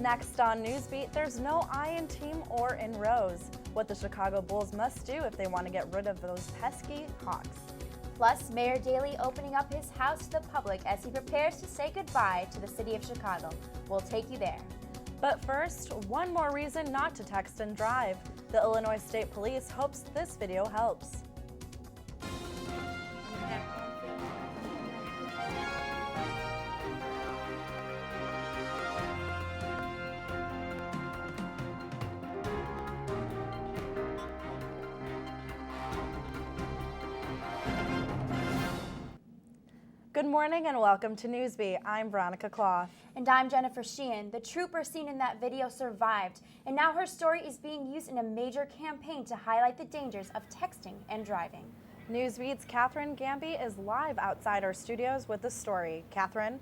Next on Newsbeat, there's no I in team or in rows. What the Chicago Bulls must do if they want to get rid of those pesky Hawks. Plus, Mayor Daley opening up his house to the public as he prepares to say goodbye to the city of Chicago. We'll take you there. But first, one more reason not to text and drive. The Illinois State Police hopes this video helps. Good morning and welcome to Newsbeat. I'm Veronica Clough. And I'm Jennifer Sheehan. The trooper seen in that video survived, and now her story is being used in a major campaign to highlight the dangers of texting and driving. Newsbeat's Catherine Gamby is live outside our studios with the story. Catherine?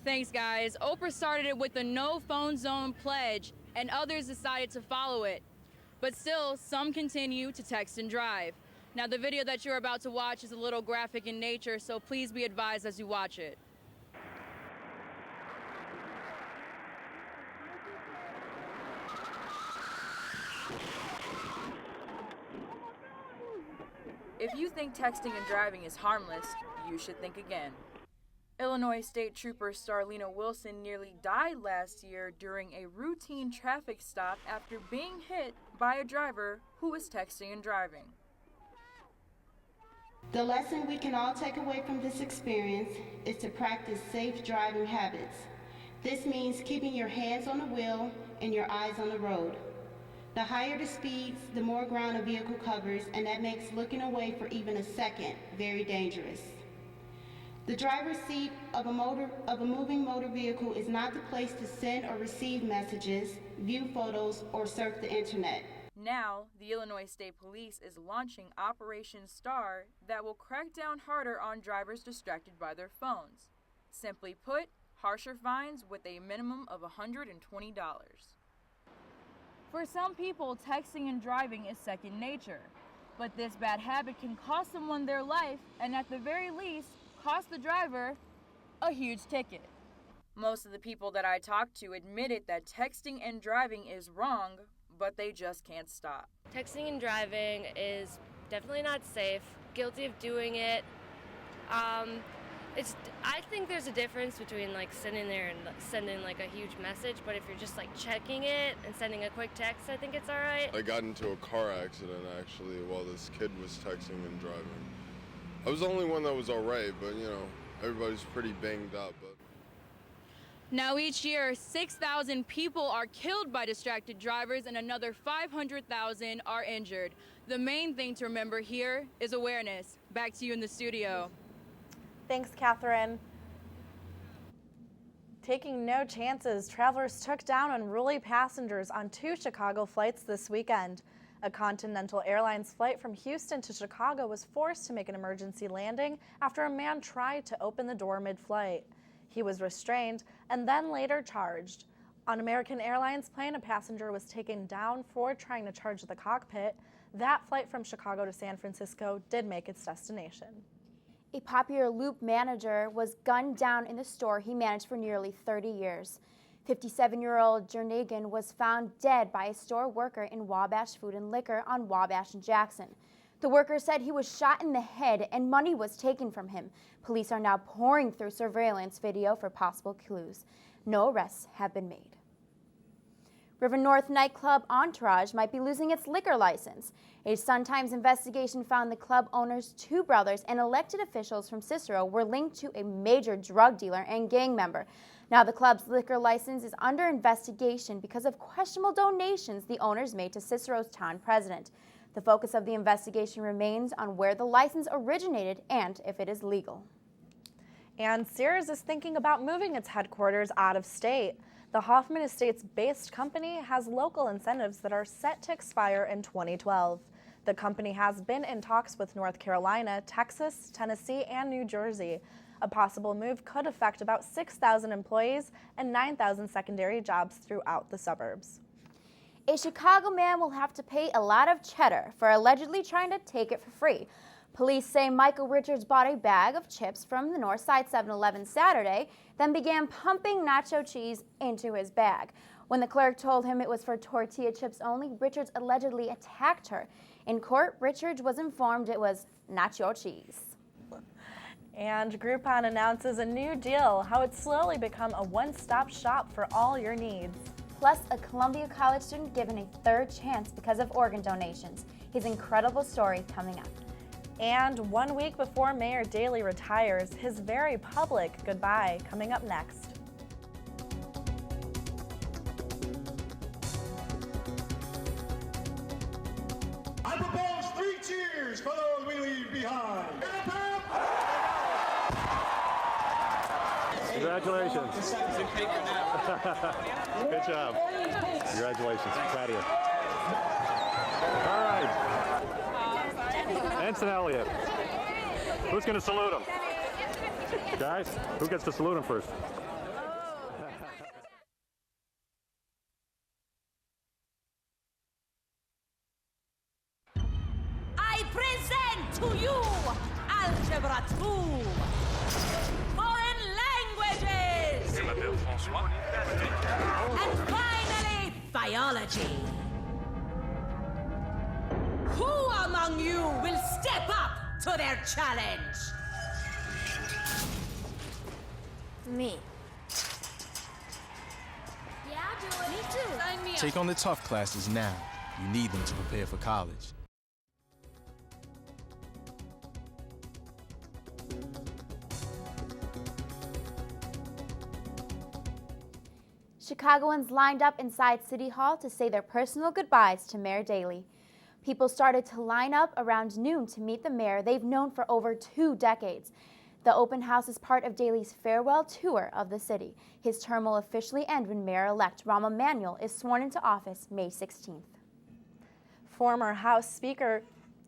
Thanks, guys. Oprah started it with the No Phone Zone pledge, and others decided to follow it. But still, some continue to text and drive. Now, the video that you're about to watch is a little graphic in nature, so please be advised as you watch it. If you think texting and driving is harmless, you should think again. Illinois State Trooper Starlina Wilson nearly died last year during a routine traffic stop after being hit by a driver who was texting and driving. The lesson we can all take away from this experience is to practice safe driving habits. This means keeping your hands on the wheel and your eyes on the road. The higher the speeds, the more ground a vehicle covers, and that makes looking away for even a second very dangerous. The driver's seat of a moving motor vehicle is not the place to send or receive messages, view photos, or surf the internet. Now, the Illinois State Police is launching Operation STAR that will crack down harder on drivers distracted by their phones. Simply put, harsher fines with a minimum of $120. For some people, texting and driving is second nature. But this bad habit can cost someone their life and at the very least, cost the driver a huge ticket. Most of the people that I talked to admitted that texting and driving is wrong, but they just can't stop. Texting and driving is definitely not safe. Guilty of doing it. I think there's a difference between like sitting there and sending like a huge message, but if you're just like checking it and sending a quick text, I think it's all right. I got into a car accident actually while this kid was texting and driving. I was the only one that was all right, but you know, everybody's pretty banged up. But Now each year, 6,000 people are killed by distracted drivers and another 500,000 are injured. The main thing to remember here is awareness. Back to you in the studio. Thanks, Catherine. Taking no chances, travelers took down unruly passengers on 2 Chicago flights this weekend. A Continental Airlines flight from Houston to Chicago was forced to make an emergency landing after a man tried to open the door mid-flight. He was restrained and then later charged. On American Airlines plane, a passenger was taken down for trying to charge the cockpit. That flight from Chicago to San Francisco did make its destination. A popular Loop manager was gunned down in the store he managed for nearly 30 years. 57-year-old Jernigan was found dead by a store worker in Wabash Food and Liquor on Wabash and Jackson. The worker said he was shot in the head and money was taken from him. Police are now pouring through surveillance video for possible clues. No arrests have been made. River North nightclub Entourage might be losing its liquor license. A Sun-Times investigation found the club owner's 2 brothers and elected officials from Cicero were linked to a major drug dealer and gang member. Now the club's liquor license is under investigation because of questionable donations the owners made to Cicero's town president. The focus of the investigation remains on where the license originated and if it is legal. And Sears is thinking about moving its headquarters out of state. The Hoffman Estates-based company has local incentives that are set to expire in 2012. The company has been in talks with North Carolina, Texas, Tennessee, and New Jersey. A possible move could affect about 6,000 employees and 9,000 secondary jobs throughout the suburbs. A Chicago man will have to pay a lot of cheddar for allegedly trying to take it for free. Police say Michael Richards bought a bag of chips from the Northside 7-Eleven Saturday, then began pumping nacho cheese into his bag. When the clerk told him it was for tortilla chips only, Richards allegedly attacked her. In court, Richards was informed it was nacho cheese. And Groupon announces a new deal, how it's slowly become a one-stop shop for all your needs. Plus, a Columbia College student given a third chance because of organ donations. His incredible story coming up. And 1 week before Mayor Daley retires, his very public goodbye coming up next. I propose 3 cheers for those we leave behind. Congratulations. Good job. Congratulations. Proud of you. All right. Ensign Elliott. Who's going to salute him? Guys, who gets to salute him first? I present to you Algebra 2, Foreign Languages, and finally, Biology. Who among you will step up to their challenge? Me. Yeah, I'll do it. Me too. Sign me up. Take on the tough classes now. You need them to prepare for college. Chicagoans lined up inside City Hall to say their personal goodbyes to Mayor Daley. People started to line up around noon to meet the mayor they've known for over 2 decades. The open house is part of Daley's farewell tour of the city. His term will officially end when Mayor-elect Rahm Emanuel is sworn into office May 16th. Former House Speaker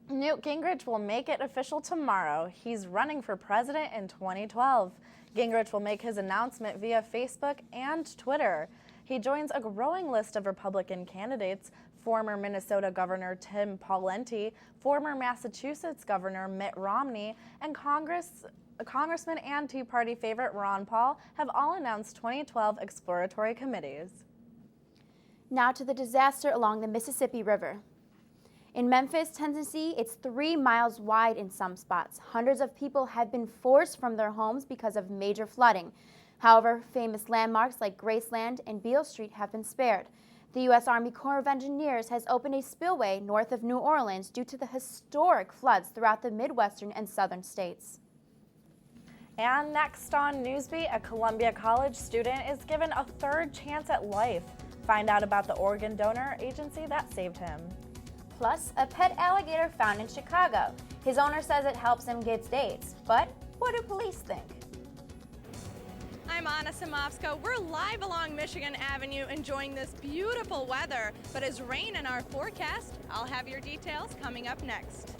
Newt Gingrich will make it official tomorrow. He's running for president in 2012. Gingrich will make his announcement via Facebook and Twitter. He joins a growing list of Republican candidates: former Minnesota Governor Tim Pawlenty, former Massachusetts Governor Mitt Romney, and Congressman and Tea Party favorite Ron Paul have all announced 2012 exploratory committees. Now to the disaster along the Mississippi River. In Memphis, Tennessee, it's 3 miles wide in some spots. Hundreds of people have been forced from their homes because of major flooding. However, famous landmarks like Graceland and Beale Street have been spared. The U.S. Army Corps of Engineers has opened a spillway north of New Orleans due to the historic floods throughout the Midwestern and Southern states. And next on Newsbeat, a Columbia College student is given a third chance at life. Find out about the organ donor agency that saved him. Plus, a pet alligator found in Chicago. His owner says it helps him get dates. But what do police think? I'm Anna Simovska. We're live along Michigan Avenue enjoying this beautiful weather, but as rain in our forecast, I'll have your details coming up next.